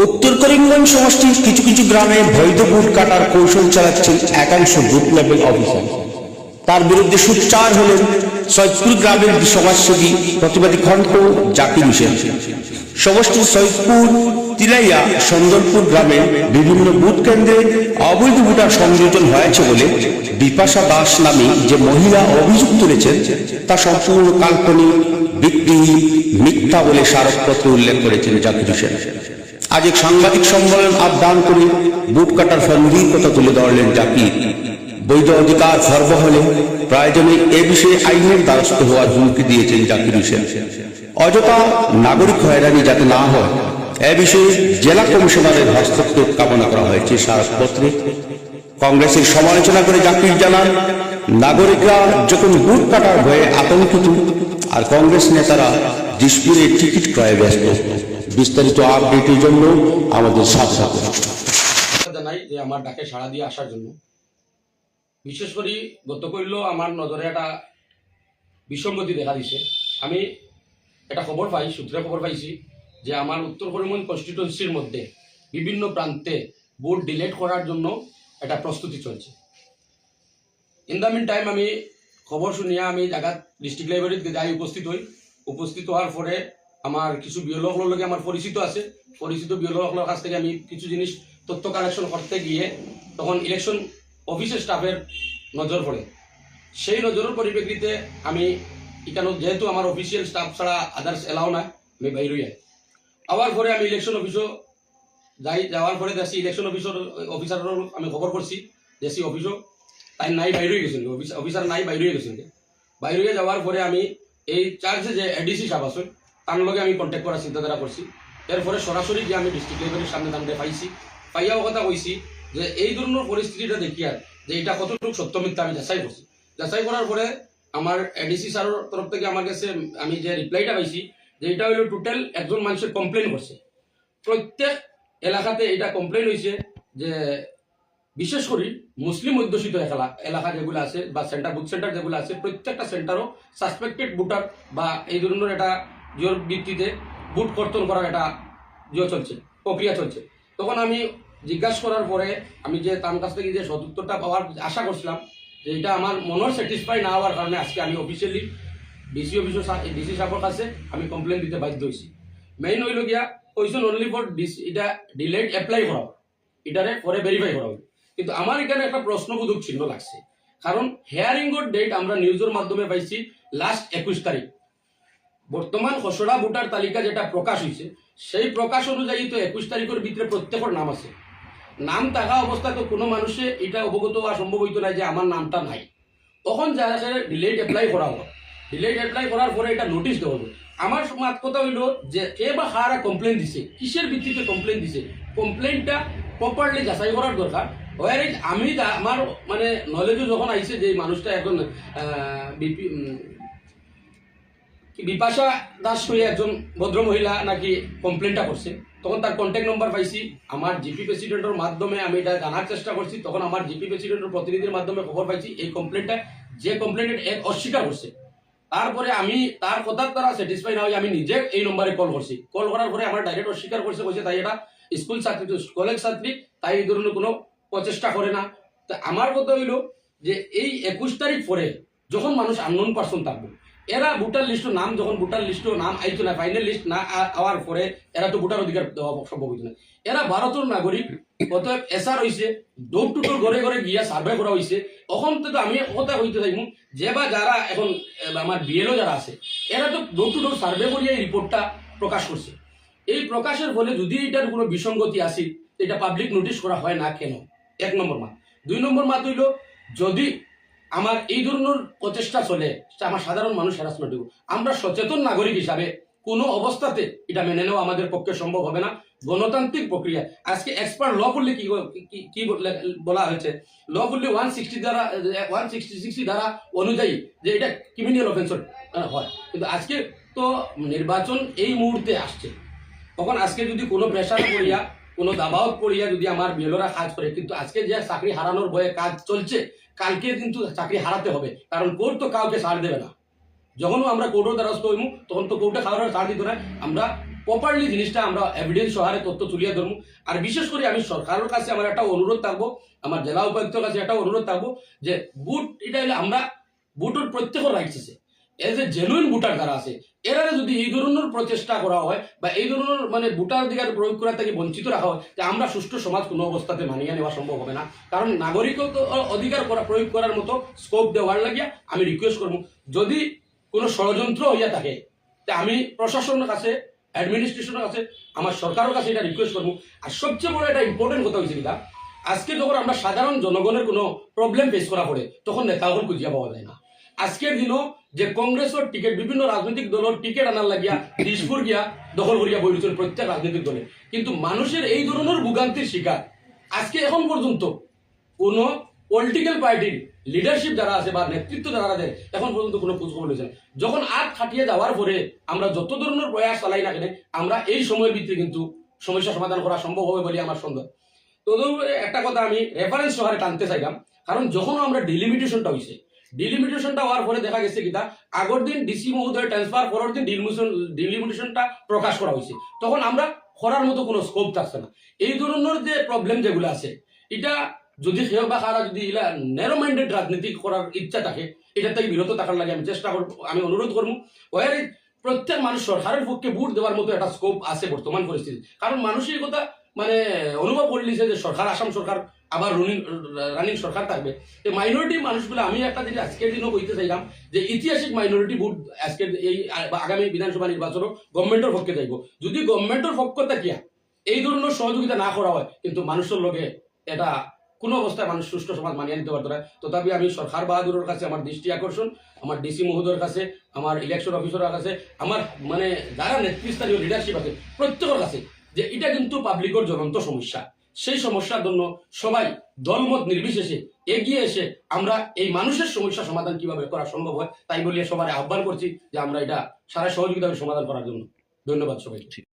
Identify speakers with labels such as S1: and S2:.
S1: উত্তর করিমগঞ্জ সমষ্টির কিছু কিছু গ্রামে বৈধ বুট কাটার কৌশল চালাচ্ছেন একাংশ বুথ লেভেল অফিসার। তার বিরুদ্ধে সোচ্চার হলেন সৈয়দপুর গ্রামের সমাজসেবী প্রতিবাদী খন্ড জাকির হোসেন। সমষ্টির সৈয়দপুর, তিলাইয়া, সন্দরপুর গ্রামে বিভিন্ন বুথ কেন্দ্রে অবৈধ ভোটার সংযোজন হয়েছে বলে বিপাশা দাস নামে যে মহিলা অভিযোগ তুলেছেন তা সম্পূর্ণ কাল্পনিক, ভিত্তিহীন, মিথ্যা বলে স্মারকপত্রে উল্লেখ করেছেন জাকির হোসেন। আজ এক সাংবাদিক সম্মেলন আহ্বান করে বুট কাটার ফন্দির কথা তুলে ধরলেন জাকির। বৈধ অধিকার খর্ব হলে প্রয়োজনে এ বিষয়ে আইনের দ্বারস্থ হওয়ার হুমকি দিয়েছেন জাকির হোসেন। অযথা নাগরিক হয়রানি যাতে না হয় এ বিষয়ে জেলা কমিশনারের হস্তক্ষেপ কামনা করা হয়েছে স্মারকপত্রে। কংগ্রেসের সমালোচনা করে জাকির জানান, নাগরিকরা যখন বুট কাটার ভয়ে আতঙ্কিত আর কংগ্রেস নেতারা দিশপুরের টিকিট ক্রয়ে ব্যস্ত। বিস্তারিত আপডেটের জন্য আমাদের সাথে থাকুন।
S2: জানাই যে আমার ডাকে সাড়া দিয়ে আসার জন্য। বিশেষ করে গত কইল আমার নজরে একটা বিসঙ্গতি দেখা দিছে। আমি একটা খবর পাই, সূত্রে খবর পাইছি যে আমার উত্তর করিমগঞ্জ কনস্টিটুয়েন্সির মধ্যে বিভিন্ন প্রান্তে ভোট ডিলেট করার জন্য একটা প্রস্তুতি চলছে। ইন দ্য মিন টাইম আমি খবর শুনিয়া আমি জায়গা ডিস্ট্রিক্ট লাইব্রেরিতে যাই, উপস্থিত হওয়ার পরে আমার কিছু বিওলকগুলোর লগে আমার পরিচিত আছে। পরিচিত বিওলকগুলোর কাছ থেকে আমি কিছু জিনিস তথ্য কালেকশন করতে গিয়ে তখন ইলেকশন অফিসের স্টাফের নজর পড়ে। সেই নজরের পরিপ্রেক্ষিতে আমি এখানে যেহেতু আমার অফিসিয়াল স্টাফ ছাড়া আদার্স এলাও না, আমি বাইরে যাই। আবার পরে আমি ইলেকশন অফিসও যাওয়ার পরে দেখছি ইলেকশন অফিসারের আমি খবর করছি যে সি অফিসও তাই নাই, বাইরে হয়ে গেছেন অফিসার নাই, বাইরে হয়ে গেছেন। বাইরে হয়ে যাওয়ার পরে আমি এই চার্জে যে এডিসি সাহেব আছেন তার লগে আমি কন্ট্যাক্ট করার চিন্তাধারা করছি। এরপরে সরাসরি গিয়ে আমি ডিস্ট্রিক্ট লাইব্রেরির সামনে দাঁড়িয়ে পাইছি, পাইয়াও কথা কইছি যে এই ধরনের পরিস্থিতিটা দেখিয়া যে এটা কতটুকু সত্য মিথ্যা আমি যাচাই করছি। যাচাই করার পরে আমার এডিসি স্যারের তরফ থেকে আমার কাছে আমি যে রিপ্লাইটা পাইছি যে এটা হইল টোটাল একজন মানুষের কমপ্লেন করছে। প্রত্যেক এলাকাতে এটা কমপ্লেন হয়েছে যে বিশেষ করে মুসলিম অধ্যুষিত এলাকা যেগুলো আছে বা বুথ সেন্টার যেগুলো আছে, প্রত্যেকটা সেন্টারও সাসপেক্টেড ভোটার বা এই ধরনের একটা জোর ভিত্তিতে ভোট কর্তন করার একটা প্রক্রিয়া চলছে। তখন আমি জিজ্ঞাসা করার পরে আমি যে তার কাছ থেকে যে সদুত্তরটা পাওয়ার আশা করছিলাম যে এটা আমার মনের স্যাটিসফাই না হওয়ার কারণে আজকে আমি অফিসিয়ালি ডিসি সাহেবের কাছে আমি কমপ্লেন দিতে বাধ্য হয়েছি। মেইন হইল গিয়া কোয়েশন অনলি ফর এটা ডিলেট অ্যাপ্লাই করা, এটারে পরে ভেরিফাই করা হবে। কিন্তু আমার এখানে একটা প্রশ্নবোধক চিহ্ন লাগছে, কারণ হেয়ারিংয়ের ডেট আমরা নিউজের মাধ্যমে পাইছি লাস্ট 21 তারিখ। বর্তমান খসড়া ভোটার তালিকা যেটা প্রকাশ হয়েছে সেই প্রকাশ অনুযায়ী তো 21 তারিখের ভিতরে প্রত্যেকের নাম আছে। নাম থাকা অবস্থায় তো কোনো মানুষে এটা অবগত হওয়া সম্ভব হইতো না যে আমার নামটা নাই। তখন যারা ডিলেট অ্যাপ্লাই করা হয়, ডিলেট অ্যাপ্লাই করার পরে এটা নোটিশ দেওয়া হবে। আমার মাত কথা হইল যে কে বা কারা কমপ্লেন দিছে, কিসের ভিত্তিতে কমপ্লেন দিছে, কমপ্লেনটা প্রপারলি যাচাই করার দরকার। আমি আমার মানে নলেজও যখন আইছে যে মানুষটা এখন বিপাশা দাস হয়ে একজন ভদ্র মহিলা নাকি কমপ্লেনটা করছে, তখন তার কন্ট্যাক্ট নম্বর পাইছি। আমার জিপি প্রেসিডেন্টের মাধ্যমে আমি এটা জানার চেষ্টা করছি। তখন আমার জিপি প্রেসিডেন্টের প্রতিনিধির মাধ্যমে খবর পাইছি এই কমপ্লেনটা যে কমপ্লেনের অস্বীকার করছে। তারপরে আমি তার কথার দ্বারা স্যাটিসফাই না হয়ে আমি নিজে এই নম্বরে কল করছি। কল করার পরে আমার ডাইরেক্ট অস্বীকার করছে, বলছে তাই এটা স্কুল ছাত্রী, কলেজ ছাত্রী, তাই এই ধরনের কোনো প্রচেষ্টা করে না। তো আমার কথা হইল যে এই 21 তারিখ পরে যখন মানুষ আননোন পার্সন থাকবে, এরা ভোটার লিস্ট নাম যখন ভোটার লিস্ট নাম আইতো না, ফাইনাল লিস্ট না আওয়ার পরে এরা তো ভোটার অধিকার দেওয়া সম্ভব হইতো না। এরা ভারতের নাগরিক, অতএব এসআর হয়েছে, ডোর টু ডোর ঘরে ঘরে গিয়া সার্ভে করা হয়েছে। এখন তো আমি কথা হইতে চাইব যে বা যারা এখন আমার বিএলও যারা আছে এরা তো ডোর টু ডোর সার্ভে করিয়া এই রিপোর্টটা প্রকাশ করছে। এই প্রকাশের ফলে যদি এটার কোনো বিসঙ্গতি আসে এটা পাবলিক নোটিশ করা হয় না কেন? 1 নম্বর মাত। 2 নম্বর মাত হইল যদি আমার এই ধরনের প্রচেষ্টা চলে আমার সাধারণ মানুষ হ্যারাসমেন্ট হইব। আমরা সচেতন নাগরিক হিসাবে কোনো অবস্থাতে এটা মেনে নেওয়া আমাদের পক্ষে সম্ভব হবে না। গণতান্ত্রিক প্রক্রিয়া আজকে এক্সপার্ট ল করলে কি বলা হয়েছে, ল করলে 166 ধারা অনুযায়ী যে এটা ক্রিমিনাল অফেন্স হয়। কিন্তু আজকে তো নির্বাচন এই মুহূর্তে আসছে, তখন আজকে যদি কোনো প্রেশার পড়িয়া কোনো দাবাও পড়িয়া যদি আমার বিএলওরা কাজ করে, কিন্তু আজকে যে চাকরি হারানোর ভয়ে কাজ চলছে, কালকে কিন্তু চাকরি হারাতে হবে, কারণ কোর্ট তো কাউকে ছাড় দেবে না। যখন আমরা কোর্টের দ্বারস্থ হইমু তখন তো কোর্টে কারোর ছাড় দিত না। আমরা প্রপারলি জিনিসটা আমরা এভিডেন্স সহারে তথ্য তুলিয়া ধরবো। আর বিশেষ করে আমি সরকারের কাছে আমার একটা অনুরোধ থাকবো, আমার জেলা উপায়ুক্তর কাছে একটা অনুরোধ থাকবো যে বুট এটা হলে আমরা বুটের প্রত্যেকের রাইটস আছে, এজ এ জেনুইন ভোটার যারা আছে এরা যদি এই ধরনের প্রচেষ্টা করা হয় বা এই ধরনের মানে ভোটাধিকার প্রয়োগ করা থেকে বঞ্চিত রাখা হয়, যে আমরা সুষ্ঠু সমাজ কোনো অবস্থাতে মানিয়ে নেওয়া সম্ভব হবে না। কারণ নাগরিকত্ব অধিকার প্রয়োগ করার মতো স্কোপ দেওয়ার লাগিয়া আমি রিকোয়েস্ট করবো, যদি কোনো ষড়যন্ত্র হইয়া থাকে তা আমি প্রশাসনের কাছে, অ্যাডমিনিস্ট্রেশনের কাছে, আমার সরকারের কাছে এটা রিকোয়েস্ট করবো। আর সবচেয়ে বড় একটা ইম্পর্টেন্ট কথা হয়েছে কিনা, আজকে যখন আমরা সাধারণ জনগণের কোনো প্রবলেম ফেস করা পড়ে তখন নেতাগণ খুঁজিয়া পাওয়া যায় না। আজকের দিনও যে কংগ্রেসের টিকিট বিভিন্ন রাজনৈতিক দলের টিকিট আনার লাগিয়া দিশপুর গিয়া দখল করিয়া বইছেন প্রত্যেক রাজনৈতিক দলে, কিন্তু মানুষের এই ধরনের ভোগান্তির শিকার আজকে এখন পর্যন্ত কোনো পলিটিক্যাল পার্টির লিডারশিপ যারা আছে বা নেতৃত্ব যারা আছে এখন পর্যন্ত কোনো খোঁজখবর নিয়েছেন। যখন আগ খাটিয়ে যাওয়ার পরে আমরা যত ধরনের প্রয়াস চালাই না কেন, আমরা এই সময়ের ভিতরে কিন্তু সমস্যা সমাধান করা সম্ভব হবে বলে আমার সন্দেহ। তো একটা কথা আমি রেফারেন্স সহারে টানতে চাইলাম, কারণ যখন আমরা ডিলিমিটেশনটা হয়েছে, ডিলিমিটেশনটা হওয়ার পরে দেখা গেছে কিনা আগের দিন ডিসি মহোদয় ট্রান্সফার করার দিন ডিলিমিটেশনটা প্রকাশ করা হয়েছে, তখন আমরা করার মতো কোনো স্কোপ থাকছে না। এই ধরনের যে প্রবলেম যেগুলো আছে, এটা যদি কেউ বা কারা যদি এগুলা ন্যারো মাইন্ডেড রাজনীতি করার ইচ্ছা থাকে, এটা থেকে বিরত থাকার লাগে আমি চেষ্টা করবো, আমি অনুরোধ করবো। ওয়ার প্রত্যেক মানুষ সরকারের পক্ষে ভোট দেওয়ার মতো একটা স্কোপ আছে বর্তমান পরিস্থিতি, কারণ মানুষের কথা মানে অনুভব করে নিছে যে সরকার, আসাম সরকার আবার রানিং সরকার থাকবে। তো মাইনরিটি মানুষগুলো আমি একটা জিনিস আজকের দিনও বলতে চাইলাম যে ঐতিহাসিক মাইনরিটি ভোট আজকের এই আগামী বিধানসভা নির্বাচনও গভর্নমেন্টের পক্ষে যাইব। যদি গভর্নমেন্টের পক্ষ থাকিয়া এই ধরনের সহযোগিতা না করা হয়, কিন্তু মানুষের লগে এটা কোনো অবস্থায় মানুষ সুষ্ঠু সমাজ মানিয়ে নিতে পারতো না। তথাপি আমি সরকার বাহাদুরের কাছে আমার দৃষ্টি আকর্ষণ, আমার ডিসি মহোদয়ের কাছে, আমার ইলেকশন অফিসারের কাছে, আমার মানে যারা নেতৃস্থানীয় লিডারশিপ আছে প্রত্যেকের কাছে, যে এটা কিন্তু পাবলিকের জ্বলন্ত সমস্যা। সেই সমস্যার জন্য সবাই দলমত নির্বিশেষে এগিয়ে এসে আমরা এই মানুষের সমস্যা সমাধান কিভাবে করা সম্ভব হয় তাই বলিয়ে সবার আহ্বান করছি যে আমরা এটা সারা সহযোগিতা সমাধান করার জন্য। ধন্যবাদ সবাইকে।